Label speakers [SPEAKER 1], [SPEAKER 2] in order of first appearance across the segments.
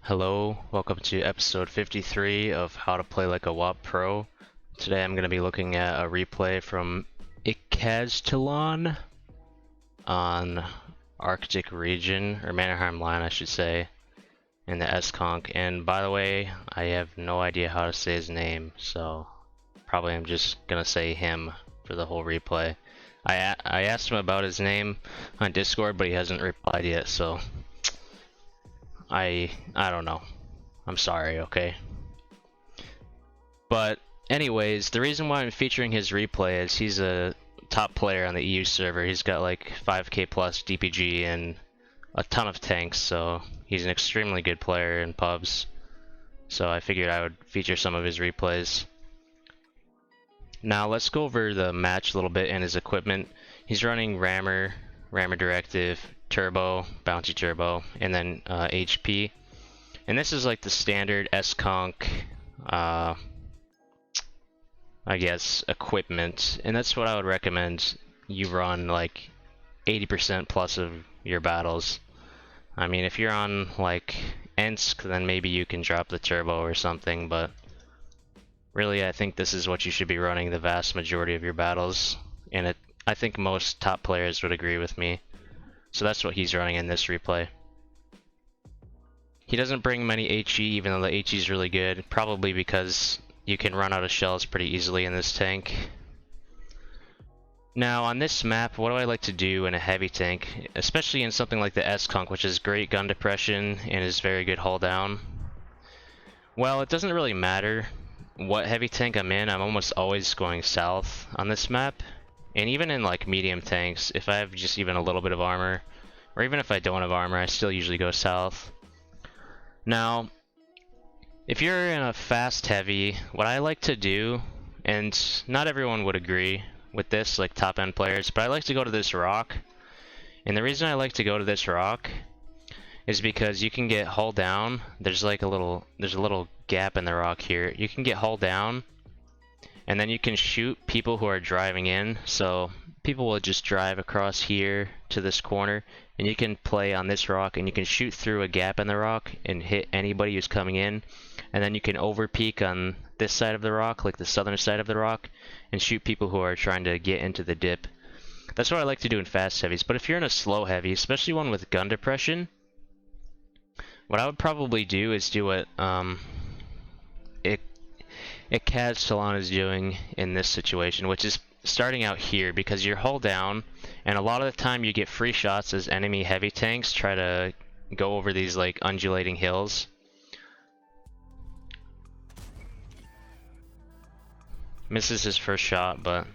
[SPEAKER 1] Hello, welcome to episode 53 of How to Play Like a WoP Pro. Today I'm going to be looking at a replay from Ichaztelon on Arctic region, or Mannerheim Line I should say, in the S-Conk. And by the way, I have no idea how to say his name, so probably I'm just going to say him for the whole replay. I asked him about his name on Discord, but he hasn't replied yet, so I don't know. I'm sorry, okay? But anyways, the reason why I'm featuring his replay is he's a top player on the EU server. He's got like 5k plus DPG and a ton of tanks, so he's an extremely good player in pubs. So I figured I would feature some of his replays. Now let's go over the match a little bit and his equipment. He's running rammer directive, turbo, bounty turbo, and then HP. And this is like the standard S-Conk, I guess, equipment. And that's what I would recommend you run like 80% plus of your battles. I mean, if you're on like Ensk, then maybe you can drop the turbo or something, but really I think this is what you should be running the vast majority of your battles. And I think most top players would agree with me. So that's what he's running in this replay. He doesn't bring many HE, even though the HE is really good, probably because you can run out of shells pretty easily in this tank. Now on this map, what do I like to do in a heavy tank, especially in something like the S-Conk, which is great gun depression and is very good hull down? Well, it doesn't really matter what heavy tank I'm in. I'm almost always going south on this map. And even in like medium tanks, if I have just even a little bit of armor, or even if I don't have armor, I still usually go south. Now, if you're in a fast heavy, what I like to do, and not everyone would agree with this, like top end players, but I like to go to this rock. And the reason I like to go to this rock is because you can get hull down. There's a little gap in the rock here. You can get hull down, and then you can shoot people who are driving in. So people will just drive across here to this corner, and you can play on this rock, and you can shoot through a gap in the rock and hit anybody who's coming in. And then you can over peek on this side of the rock, like the southern side of the rock, and shoot people who are trying to get into the dip. That's what I like to do in fast heavies. But if you're in a slow heavy, especially one with gun depression, what I would probably do is do what Ichaztelon is doing in this situation, which is starting out here, because you're hull down, and a lot of the time you get free shots as enemy heavy tanks try to go over these like undulating hills. Misses his first shot, but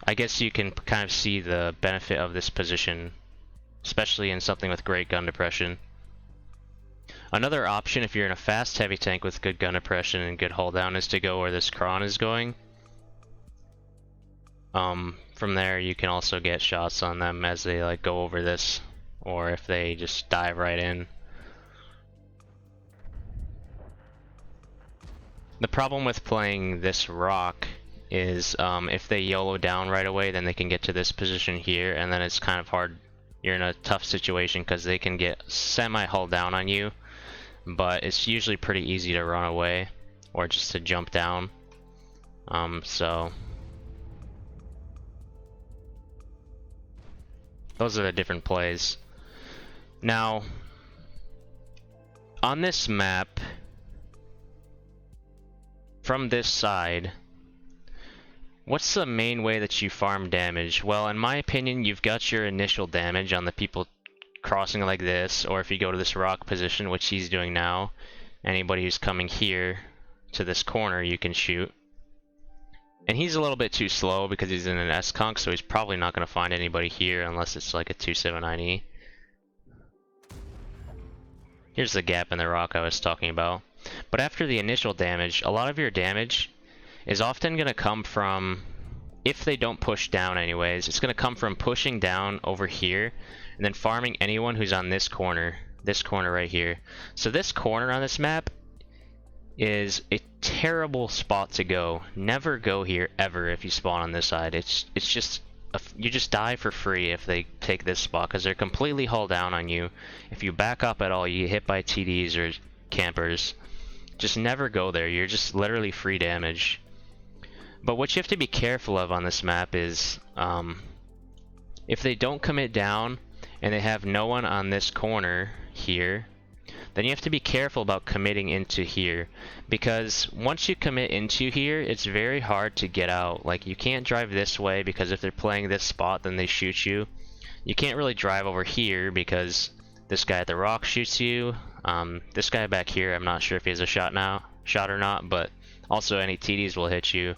[SPEAKER 1] I guess you can kind of see the benefit of this position, especially in something with great gun depression. Another option, if you're in a fast heavy tank with good gun depression and good hull down, is to go where this cron is going. From there you can also get shots on them as they like go over this, or if they just dive right in. The problem with playing this rock is if they YOLO down right away, then they can get to this position here, and then it's kind of hard. You're in a tough situation because they can get semi-hull down on you, but it's usually pretty easy to run away or just to jump down. So those are the different plays. Now, on this map, from this side, what's the main way that you farm damage? Well, in my opinion, you've got your initial damage on the people crossing like this, or if you go to this rock position, which he's doing now, anybody who's coming here to this corner you can shoot. And he's a little bit too slow because he's in an S-Conk, so he's probably not going to find anybody here unless it's like a 279E. Here's the gap in the rock I was talking about. But after the initial damage, a lot of your damage is often going to come from, if they don't push down anyways, it's going to come from pushing down over here and then farming anyone who's on this corner right here. So this corner on this map is a terrible spot to go. Never go here ever if you spawn on this side. It's just you just die for free if they take this spot, because they're completely hull down on you. If you back up at all, you get hit by TDs or campers. Just never go there. You're just literally free damage. But what you have to be careful of on this map is if they don't commit down and they have no one on this corner here, then you have to be careful about committing into here, because once you commit into here, it's very hard to get out. Like, you can't drive this way because if they're playing this spot, then they shoot you. You can't really drive over here because this guy at the rock shoots you. This guy back here, I'm not sure if he has a shot or not, but also any TDs will hit you.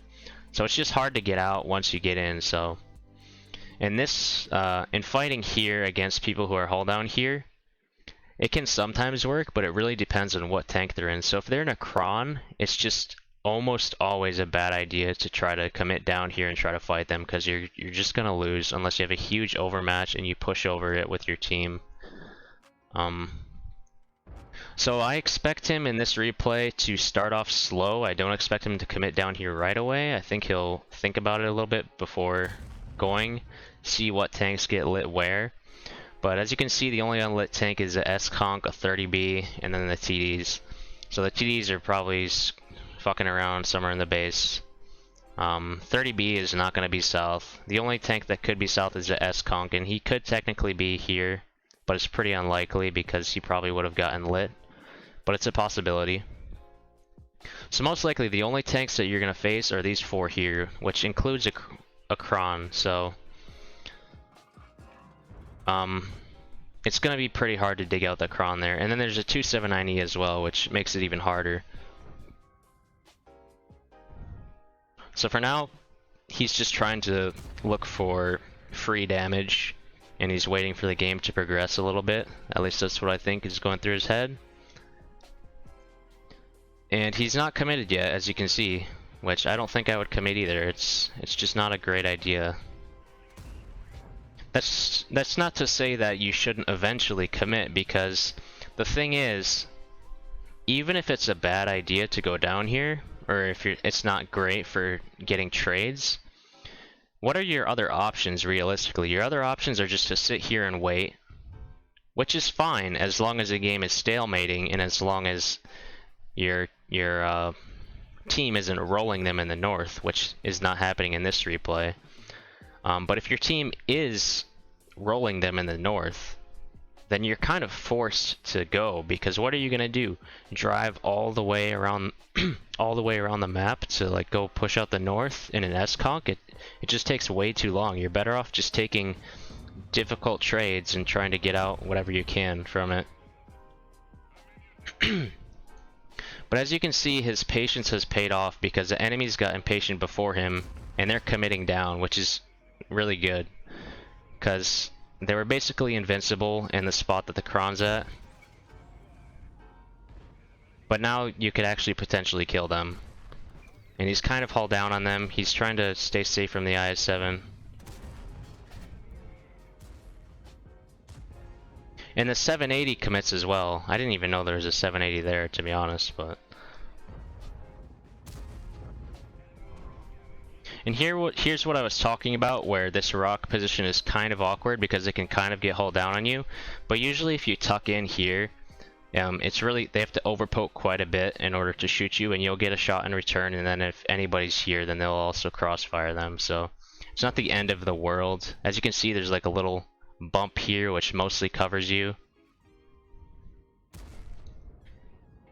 [SPEAKER 1] So it's just hard to get out once you get in. So in fighting here against people who are hull down here, it can sometimes work, but it really depends on what tank they're in. So if they're in a Kron, it's just almost always a bad idea to try to commit down here and try to fight them, because you're just gonna lose unless you have a huge overmatch and you push over it with your team. So I expect him in this replay to start off slow. I don't expect him to commit down here right away. I think he'll think about it a little bit before going, see what tanks get lit where. But as you can see, the only unlit tank is a S-Conk, a 30B, and then the TDs. So the TDs are probably fucking around somewhere in the base. 30B is not going to be south. The only tank that could be south is the S-Conk, and he could technically be here, but it's pretty unlikely because he probably would have gotten lit. But it's a possibility. So most likely the only tanks that you're going to face are these four here, which includes a Kron. So it's going to be pretty hard to dig out the Kron there. And then there's a 279E as well, which makes it even harder. So for now, he's just trying to look for free damage, and he's waiting for the game to progress a little bit. At least that's what I think is going through his head. And he's not committed yet, as you can see, which I don't think I would commit either. It's just not a great idea. That's not to say that you shouldn't eventually commit, because the thing is, even if it's a bad idea to go down here, or if it's not great for getting trades, what are your other options realistically? Your other options are just to sit here and wait, which is fine as long as the game is stalemating and as long as your team isn't rolling them in the north, which is not happening in this replay. But if your team is rolling them in the north, then you're kind of forced to go, because what are you gonna do? Drive all the way around all the way around the map to like go push out the north in an S-Conk? It just takes way too long. You're better off just taking difficult trades and trying to get out whatever you can from it. But as you can see, his patience has paid off because the enemies got impatient before him and they're committing down, which is really good, because they were basically invincible in the spot that the Kron's at. But now you could actually potentially kill them. And he's kind of hauled down on them. He's trying to stay safe from the IS-7. And the 780 commits as well. I didn't even know there was a 780 there, to be honest, but... And here's what I was talking about, where this rock position is kind of awkward because it can kind of get hauled down on you. But usually if you tuck in here, it's really, they have to overpoke quite a bit in order to shoot you, and you'll get a shot in return, and then if anybody's here, then they'll also crossfire them. So it's not the end of the world. As you can see, there's like a little bump here which mostly covers you.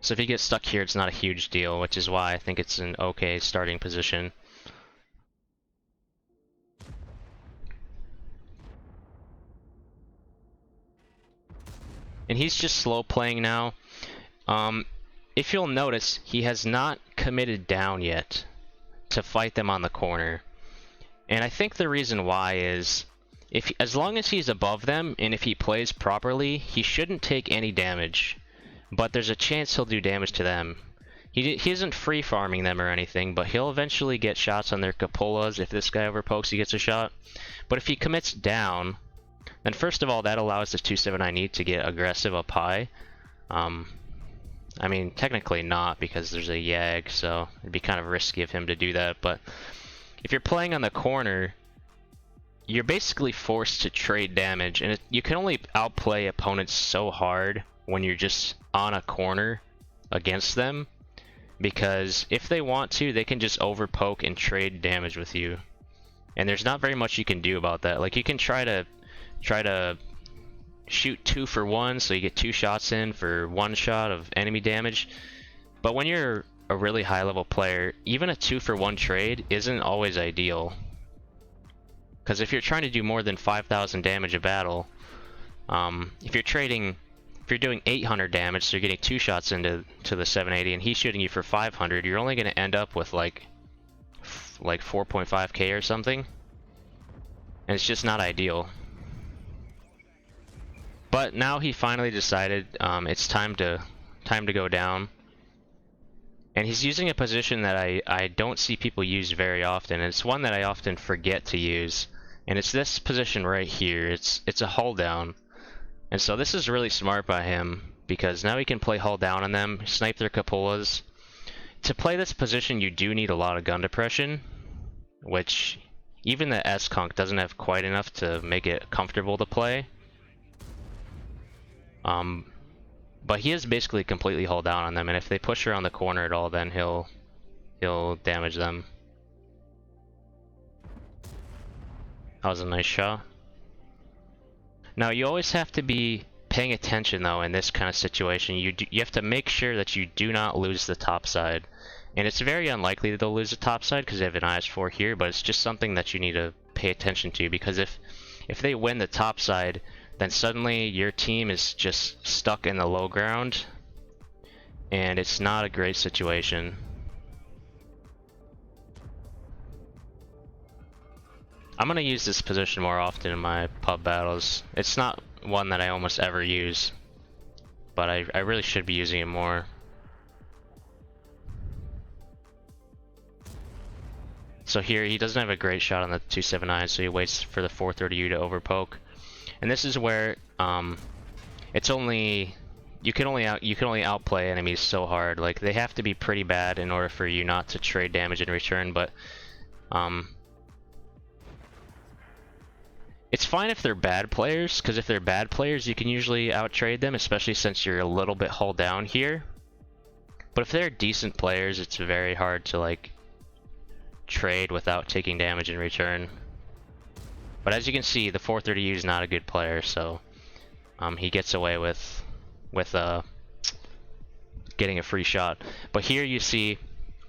[SPEAKER 1] So if you get stuck here, it's not a huge deal, which is why I think it's an okay starting position. And he's just slow playing now. If you'll notice, he has not committed down yet to fight them on the corner. And I think the reason why is, as long as he's above them and if he plays properly, he shouldn't take any damage. But there's a chance he'll do damage to them. He isn't free farming them or anything, but he'll eventually get shots on their cupolas. If this guy overpokes, he gets a shot. But if he commits down, then first of all, that allows this 279E to get aggressive up high. I mean, technically not, because there's a Yag, so it'd be kind of risky of him to do that. But if you're playing on the corner, you're basically forced to trade damage, and you can only outplay opponents so hard when you're just on a corner against them, because if they want to, they can just overpoke and trade damage with you, and there's not very much you can do about that. Like, you can try to shoot 2 for 1, so you get 2 shots in for 1 shot of enemy damage, but when you're a really high level player, even a 2 for 1 trade isn't always ideal. Because if you're trying to do more than 5,000 damage a battle, if you're doing 800 damage, so you're getting 2 shots into the 780, and he's shooting you for 500, you're only going to end up with like 4.5k or something, and it's just not ideal. But now he finally decided it's time to go down. And he's using a position that I don't see people use very often. It's one that I often forget to use. And it's this position right here. It's a hull down. And so this is really smart by him, because now he can play hull down on them, snipe their cupolas. To play this position, you do need a lot of gun depression, which even the S-Conk doesn't have quite enough to make it comfortable to play. But he is basically completely hull down on them, and if they push around the corner at all, then he'll damage them. That was a nice shot. Now you always have to be paying attention though in this kind of situation. You have to make sure that you do not lose the top side, and it's very unlikely that they'll lose the top side because they have an IS-4 here. But it's just something that you need to pay attention to, because if they win the top side, then suddenly your team is just stuck in the low ground, and it's not a great situation. I'm gonna use this position more often in my pub battles. It's not one that I almost ever use, but I really should be using it more. So here he doesn't have a great shot on the 279, so he waits for the 430U to overpoke. And this is where it's only you can only outplay enemies so hard. Like, they have to be pretty bad in order for you not to trade damage in return. But it's fine if they're bad players, because if they're bad players, you can usually outtrade them, especially since you're a little bit hull down here. But if they're decent players, it's very hard to like trade without taking damage in return. But as you can see, the 430U is not a good player, so he gets away with getting a free shot. But here you see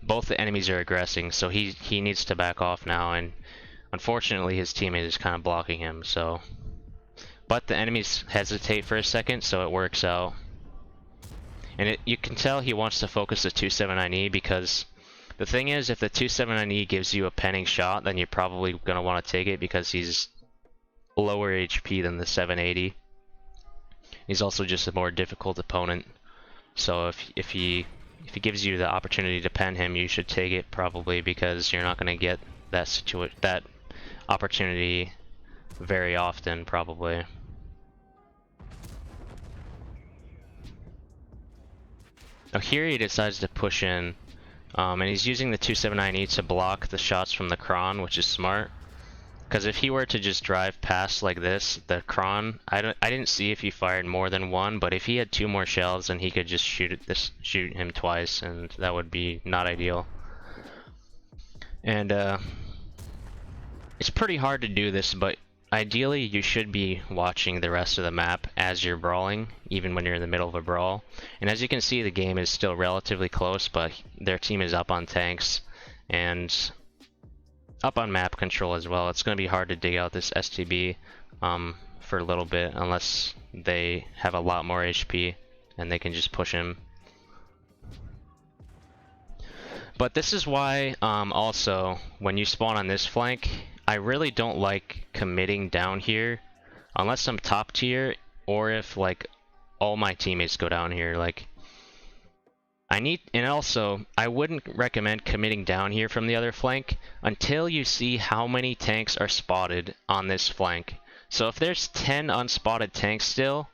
[SPEAKER 1] both the enemies are aggressing, so he needs to back off now, and unfortunately his teammate is kind of blocking him. So, but the enemies hesitate for a second, so it works out. And you can tell he wants to focus the 279E, because the thing is, if the 279E gives you a penning shot, then you're probably going to want to take it, because he's lower HP than the 780. He's also just a more difficult opponent. So if he gives you the opportunity to pen him, you should take it probably, because you're not going to get that opportunity very often probably. Now here he decides to push in. And he's using the 279E to block the shots from the Kron, which is smart. Because if he were to just drive past like this, the Kron, I didn't see if he fired more than one, but if he had 2 more shells, then he could just shoot him twice, and that would be not ideal. And it's pretty hard to do this, but ideally you should be watching the rest of the map as you're brawling, even when you're in the middle of a brawl. And as you can see, the game is still relatively close, but their team is up on tanks and up on map control as well. It's going to be hard to dig out this STB for a little bit, unless they have a lot more HP and they can just push him. But this is why also when you spawn on this flank, I really don't like committing down here unless I'm top tier, or if like all my teammates go down here. Like, and also I wouldn't recommend committing down here from the other flank until you see how many tanks are spotted on this flank. So if there's 10 unspotted tanks still,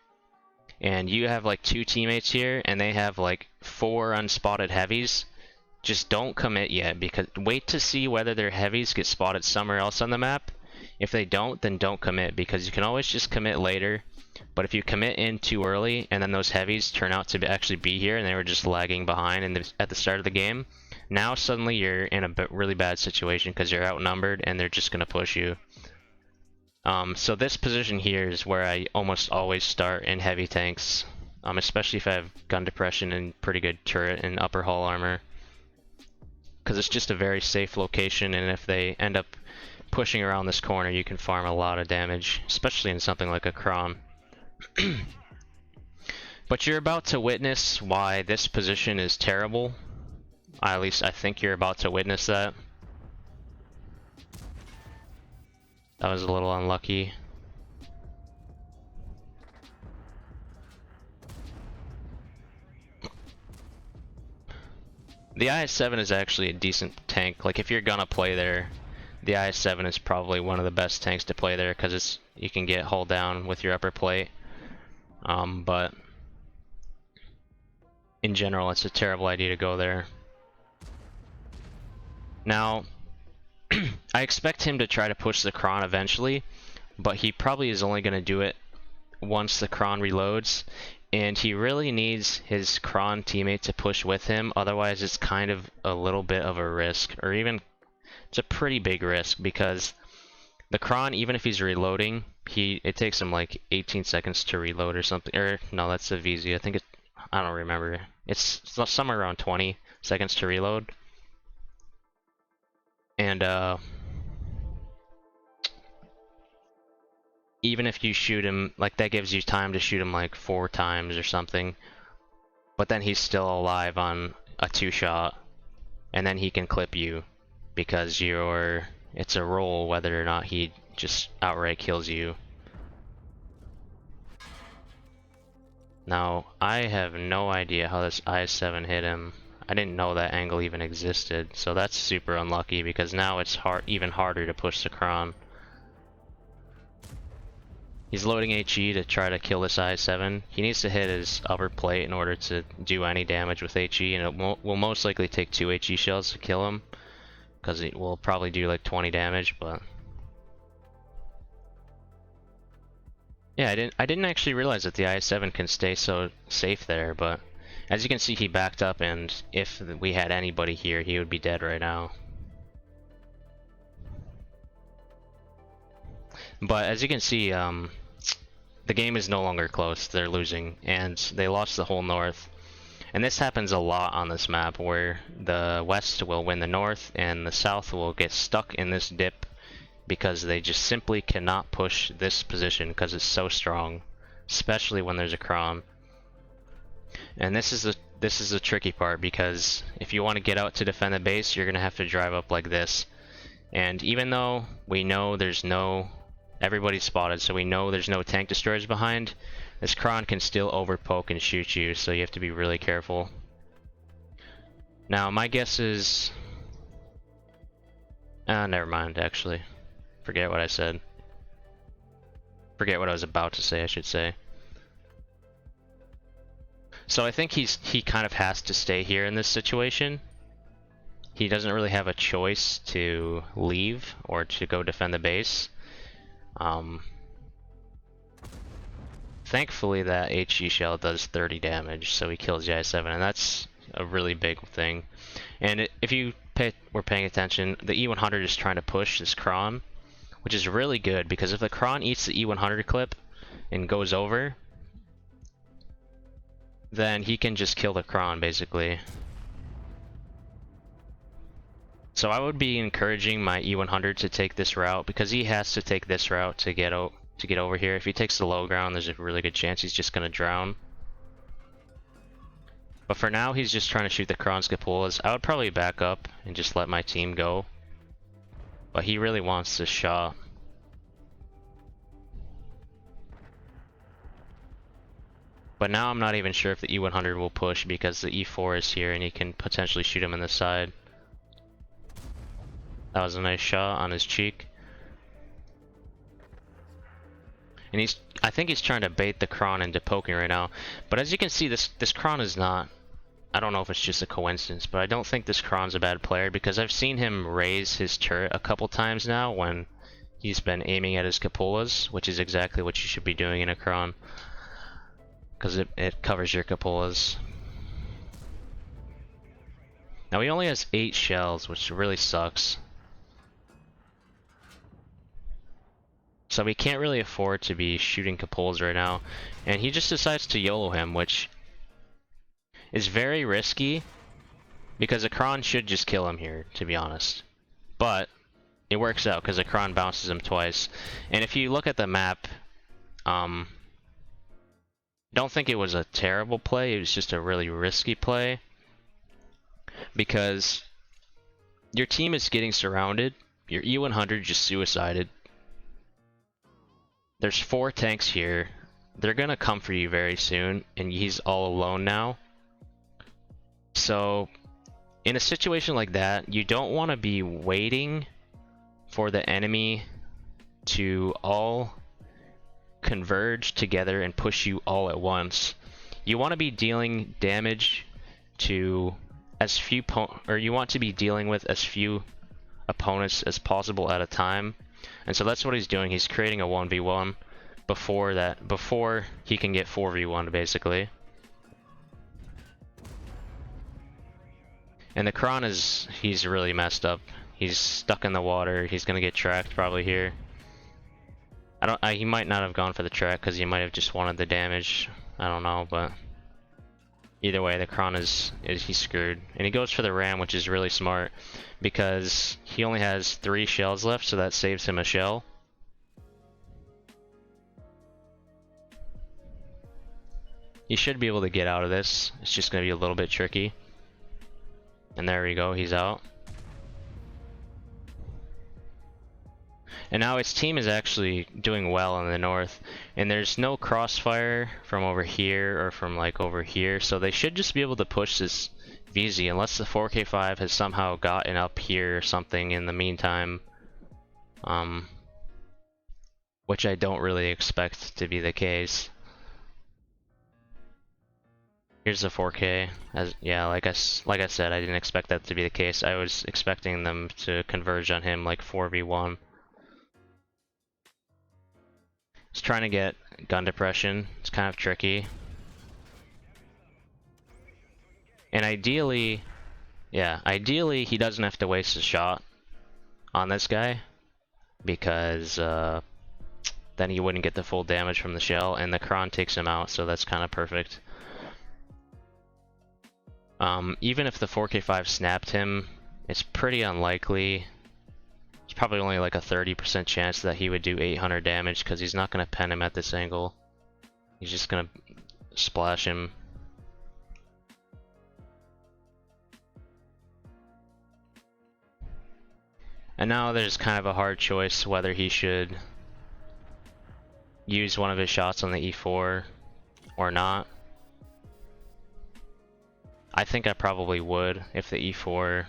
[SPEAKER 1] and you have like 2 teammates here and they have like 4 unspotted heavies, just don't commit yet, because wait to see whether their heavies get spotted somewhere else on the map. If they don't, then don't commit, because you can always just commit later. But if you commit in too early, and then those heavies turn out to actually be here, and they were just lagging behind at the start of the game, now suddenly you're in a really bad situation because you're outnumbered, and they're just going to push you. So this position here is where I almost always start in heavy tanks, especially if I have gun depression and pretty good turret and upper hull armor, because it's just a very safe location, and if they end up pushing around this corner, you can farm a lot of damage, especially in something like a Kron. But you're about to witness why this position is terrible. At least I think you're about to witness that. That was a little unlucky. The IS-7 is actually a decent tank. Like, if you're gonna play there, the IS-7 is probably one of the best tanks to play there because you can get hull down with your upper plate. But in general, it's a terrible idea to go there. Now, I expect him to try to push the Kron eventually, but he probably is only going to do it once the Kron reloads, and he really needs his Kron teammate to push with him, otherwise it's kind of a little bit of a risk, or even it's a pretty big risk, because the Kron, even if he's reloading, it takes him like 18 seconds to reload or something, or no, that's the VZ, I think I don't remember, it's somewhere around 20 seconds to reload. And even if you shoot him, like, that gives you time to shoot him like 4 times or something, but then he's still alive on a 2-shot, and then he can clip you because it's a roll whether or not he just outright kills you. Now, I have no idea how this IS-7 hit him. I didn't know that angle even existed, so that's super unlucky because now it's even harder to push the Kron. He's loading HE to try to kill this IS-7. He needs to hit his upper plate in order to do any damage with HE, and it will most likely take 2 HE shells to kill him, because it will probably do like 20 damage, but... Yeah, I didn't actually realize that the IS-7 can stay so safe there, but... As you can see, he backed up, and if we had anybody here, he would be dead right now. But as you can see, the game is no longer close. They're losing, and they lost the whole north. And this happens a lot on this map, where the west will win the north, and the south will get stuck in this dip because they just simply cannot push this position because it's so strong, especially when there's a Kron. And this is the tricky part, because if you want to get out to defend the base, you're gonna have to drive up like this. And even though we know everybody's spotted, so we know there's no tank destroyers behind, this Kron can still overpoke and shoot you, so you have to be really careful. Now, my guess is... never mind, actually. Forget what I said. Forget what I was about to say, I should say. So I think he kind of has to stay here in this situation. He doesn't really have a choice to leave or to go defend the base. Thankfully that HE shell does 30 damage, so he kills the I-7, and that's a really big thing. And if you were paying attention, the E100 is trying to push this Kron, which is really good, because if the Kron eats the E100 clip and goes over, then he can just kill the Kron, basically. So I would be encouraging my E100 to take this route, because he has to take this route to get over here. If he takes the low ground, there's a really good chance he's just gonna drown. But for now, he's just trying to shoot the Kron Scapulas. I would probably back up and just let my team go. But he really wants this shot. But now I'm not even sure if the E100 will push, because the E4 is here and he can potentially shoot him in the side. That was a nice shot on his cheek. And I think he's trying to bait the Kron into poking right now. But as you can see, this Kron is not... I don't know if it's just a coincidence, but I don't think this Kron's a bad player, because I've seen him raise his turret a couple times now when he's been aiming at his cupolas, which is exactly what you should be doing in a cron, because it covers your cupolas. Now he only has 8 shells, which really sucks. So we can't really afford to be shooting cupolas right now. And he just decides to YOLO him, which is very risky, because a cron should just kill him here, to be honest. But it works out because a cron bounces him twice. And if you look at the map, don't think it was a terrible play, it was just a really risky play. Because your team is getting surrounded, your E100 just suicided. There's 4 tanks here. They're gonna come for you very soon, and he's all alone now. So, in a situation like that, you don't want to be waiting for the enemy to all converge together and push you all at once. You want to be dealing damage to as few you want to be dealing with as few opponents as possible at a time. And so that's what he's doing. He's creating a 1v1 before he can get 4v1 basically. And the cron he's really messed up. He's stuck in the water. He's gonna get tracked probably here. He might not have gone for the track because he might have just wanted the damage. I don't know, but either way, the cron he's screwed. And he goes for the ram, which is really smart because he only has 3 shells left, so that saves him a shell. He should be able to get out of this. It's just gonna be a little bit tricky. And there we go, he's out. And now its team is actually doing well in the north, and there's no crossfire from over here or from like over here, so they should just be able to push this VZ unless the 4K5 has somehow gotten up here or something in the meantime, which I don't really expect to be the case. Here's the 4K. Yeah, like I said, I didn't expect that to be the case. I was expecting them to converge on him like 4v1. He's trying to get gun depression. It's kind of tricky. And ideally he doesn't have to waste a shot on this guy, because then he wouldn't get the full damage from the shell, and the cron takes him out, so that's kind of perfect. Even if the 4K5 snapped him, it's pretty unlikely. It's probably only like a 30% chance that he would do 800 damage because he's not going to pen him at this angle. He's just going to splash him. And now there's kind of a hard choice whether he should use one of his shots on the E4 or not. I think I probably would if the E4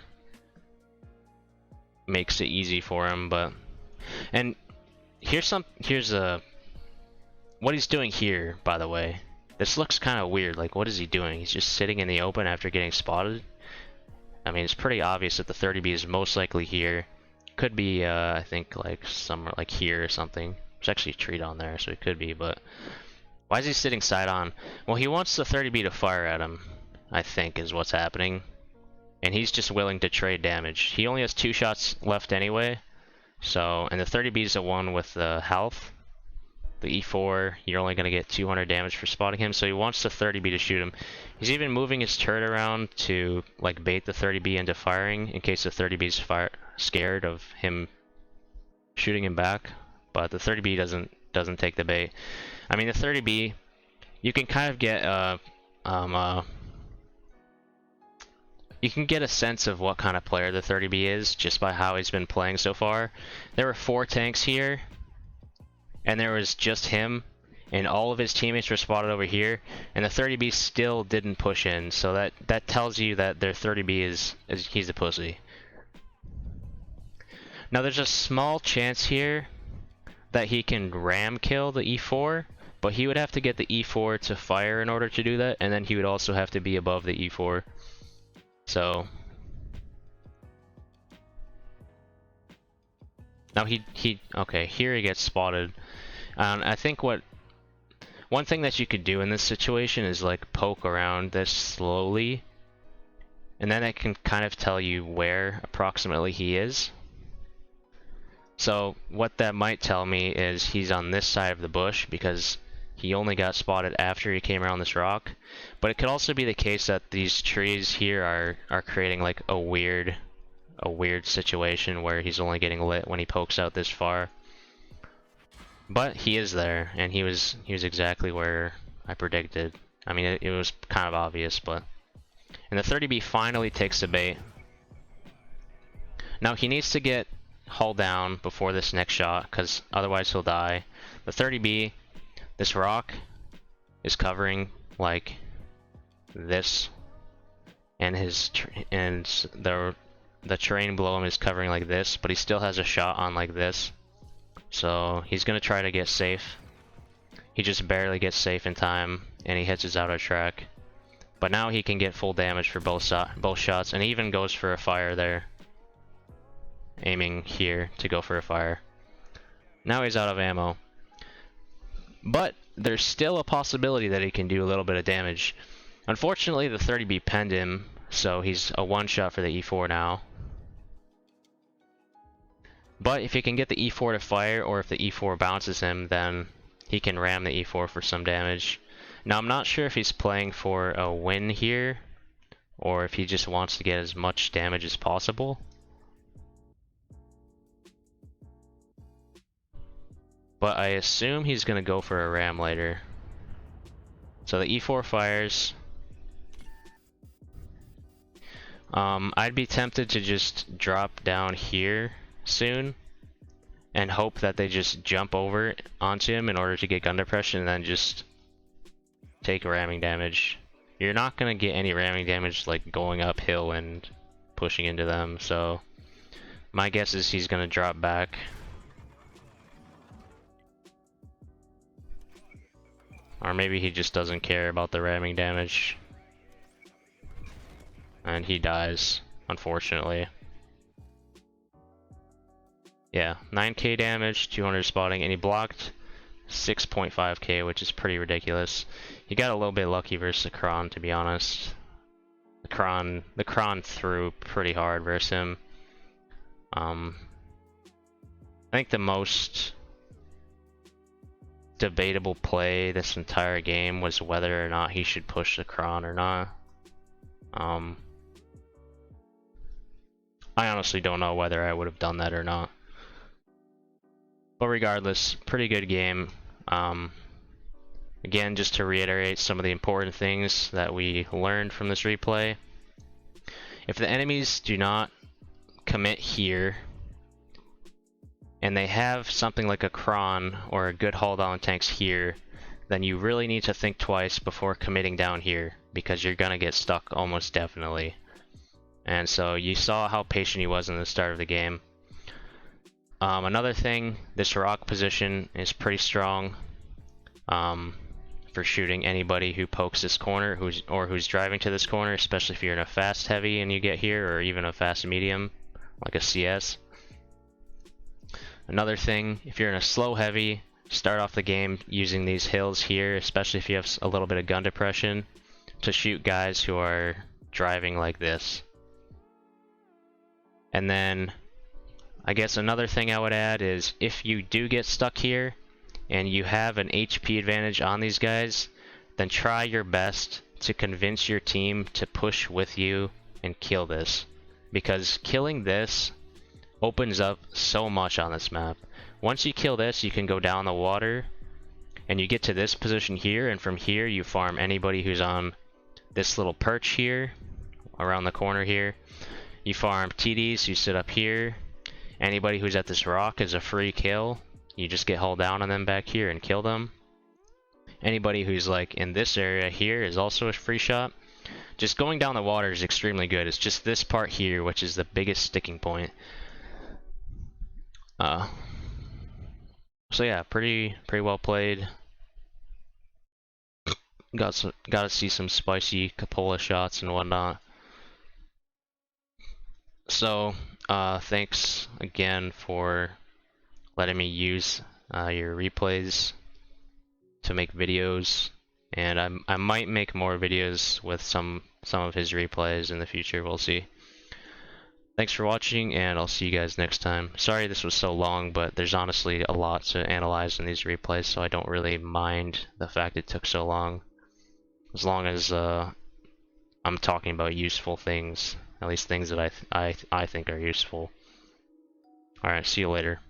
[SPEAKER 1] makes it easy for him, but and here's what he's doing here, by the way. This looks kind of weird. Like, what is he doing? He's just sitting in the open after getting spotted. I mean, it's pretty obvious that the 30B is most likely here. Could be I think like somewhere like here or something. There's actually a tree down there, so it could be, but why is he sitting side on? Well, he wants the 30B to fire at him, I think, is what's happening. And he's just willing to trade damage. He only has 2 shots left anyway. So, and the 30B is the one with the health. The E4, you're only going to get 200 damage for spotting him. So he wants the 30B to shoot him. He's even moving his turret around to like bait the 30B into firing in case the 30B is scared of him shooting him back. But the 30B doesn't take the bait. I mean, the 30B, you can kind of get you can get a sense of what kind of player the 30B is just by how he's been playing so far. There were 4 tanks here, and there was just him, and all of his teammates were spotted over here, and the 30B still didn't push in, so that tells you that their 30B he's a pussy. Now there's a small chance here that he can ram kill the E4, but he would have to get the E4 to fire in order to do that, and then he would also have to be above the E4. So Now okay, here he gets spotted. I think one thing that you could do in this situation is like poke around this slowly, and then it can kind of tell you where approximately he is. So what that might tell me is he's on this side of the bush because he only got spotted after he came around this rock. But it could also be the case that these trees here are creating like a weird situation where he's only getting lit when he pokes out this far. But he is there, and he was exactly where I predicted. I mean, it was kind of obvious, but... And the 30B finally takes the bait. Now he needs to get hull down before this next shot, because otherwise he'll die. The 30B, this rock is covering like this, and the terrain below him is covering like this, but he still has a shot on like this. So he's gonna try to get safe. He just barely gets safe in time, and he hits his outer track. But now he can get full damage for both shots, and he even goes for a fire there. Aiming here to go for a fire. Now he's out of ammo. But there's still a possibility that he can do a little bit of damage. Unfortunately, the 30B penned him, so he's a one-shot for the E4 now. But if he can get the E4 to fire, or if the E4 bounces him, then he can ram the E4 for some damage. Now I'm not sure if he's playing for a win here, or if he just wants to get as much damage as possible. But I assume he's gonna go for a ram later. So the E4 fires. I'd be tempted to just drop down here soon and hope that they just jump over onto him in order to get gun depression, and then just take ramming damage. You're not gonna get any ramming damage like going uphill and pushing into them, so my guess is he's gonna drop back. Or maybe he just doesn't care about the ramming damage. And he dies, unfortunately. Yeah, 9k damage, 200 spotting, and he blocked 6.5k, which is pretty ridiculous. He got a little bit lucky versus the Kron, to be honest. The Kron threw pretty hard versus him. I think the most debatable play this entire game was whether or not he should push the Kron or not. I honestly don't know whether I would have done that or not. But regardless, pretty good game. Again, just to reiterate some of the important things that we learned from this replay. If the enemies do not commit here, and they have something like a Kron or a good hull down tanks here, then you really need to think twice before committing down here, because you're gonna get stuck almost definitely. And so you saw how patient he was in the start of the game. Another thing, this rock position is pretty strong for shooting anybody who pokes this corner who's driving to this corner, especially if you're in a fast heavy and you get here, or even a fast medium like a CS. Another thing, if you're in a slow heavy, start off the game using these hills here, especially if you have a little bit of gun depression, to shoot guys who are driving like this. And then I guess another thing I would add is, if you do get stuck here and you have an HP advantage on these guys, then try your best to convince your team to push with you and kill this, because killing this opens up so much on this map. Once you kill this, you can go down the water and you get to this position here, and from here you farm anybody who's on this little perch here around the corner here. You farm TDs who sit up here. Anybody who's at this rock is a free kill. You just get hull down on them back here and kill them. Anybody who's like in this area here is also a free shot. Just going down the water is extremely good. It's just this part here which is the biggest sticking point. So yeah, pretty well played. Got to see some spicy Capola shots and whatnot. So thanks again for letting me use your replays to make videos, and I might make more videos with some of his replays in the future. We'll see. Thanks for watching, and I'll see you guys next time. Sorry this was so long, but there's honestly a lot to analyze in these replays, so I don't really mind the fact it took so long. As long as I'm talking about useful things, at least things that I think are useful. Alright, see you later.